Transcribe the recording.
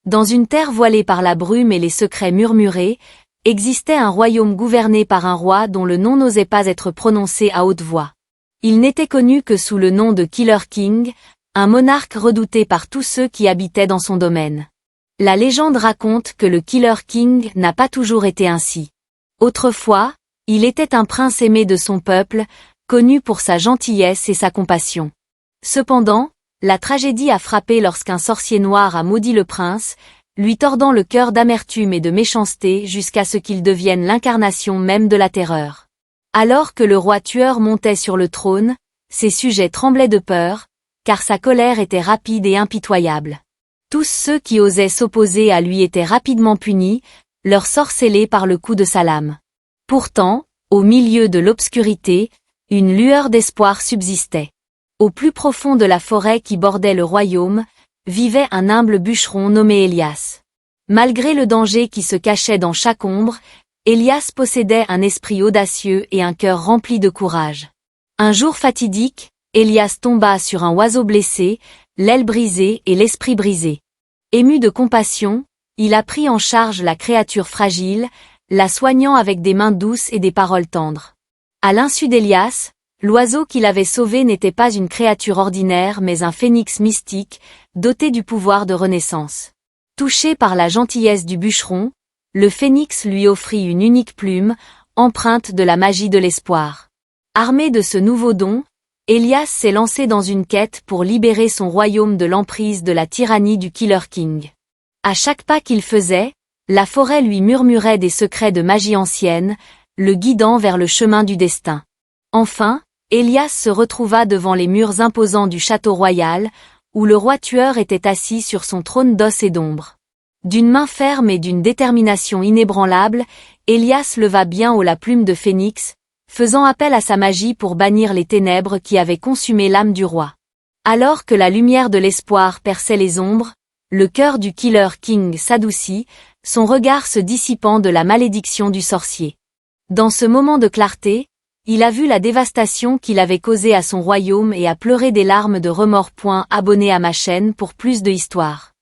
Dans une terre voilée par la brume et les secrets murmurés, existait un royaume gouverné par un roi dont le nom n'osait pas être prononcé à haute voix. Il n'était connu que sous le nom de Killer King, un monarque redouté par tous ceux qui habitaient dans son domaine. La légende raconte que le Killer King n'a pas toujours été ainsi. Autrefois, il était un prince aimé de son peuple, connu pour sa gentillesse et sa compassion. Cependant, la tragédie a frappé lorsqu'un sorcier noir a maudit le prince, lui tordant le cœur d'amertume et de méchanceté jusqu'à ce qu'il devienne l'incarnation même de la terreur. Alors que le roi tueur montait sur le trône, ses sujets tremblaient de peur, car sa colère était rapide et impitoyable. Tous ceux qui osaient s'opposer à lui étaient rapidement punis, leur sort scellé par le coup de sa lame. Pourtant, au milieu de l'obscurité, une lueur d'espoir subsistait. Au plus profond de la forêt qui bordait le royaume, vivait un humble bûcheron nommé Elias. Malgré le danger qui se cachait dans chaque ombre, Elias possédait un esprit audacieux et un cœur rempli de courage. Un jour fatidique, Elias tomba sur un oiseau blessé, l'aile brisée et l'esprit brisé. Ému de compassion, il a pris en charge la créature fragile, la soignant avec des mains douces et des paroles tendres. À l'insu d'Elias, l'oiseau qu'il avait sauvé n'était pas une créature ordinaire mais un phénix mystique, doté du pouvoir de renaissance. Touché par la gentillesse du bûcheron, le phénix lui offrit une unique plume, empreinte de la magie de l'espoir. Armé de ce nouveau don, Elias s'est lancé dans une quête pour libérer son royaume de l'emprise de la tyrannie du Killer King. À chaque pas qu'il faisait, la forêt lui murmurait des secrets de magie ancienne, le guidant vers le chemin du destin. Enfin, Elias se retrouva devant les murs imposants du château royal, où le roi tueur était assis sur son trône d'os et d'ombre. D'une main ferme et d'une détermination inébranlable, Elias leva bien haut la plume de phénix, faisant appel à sa magie pour bannir les ténèbres qui avaient consumé l'âme du roi. Alors que la lumière de l'espoir perçait les ombres, le cœur du Killer King s'adoucit, son regard se dissipant de la malédiction du sorcier. Dans ce moment de clarté, il a vu la dévastation qu'il avait causée à son royaume et a pleuré des larmes de remords. Abonnez à ma chaîne pour plus de histoires.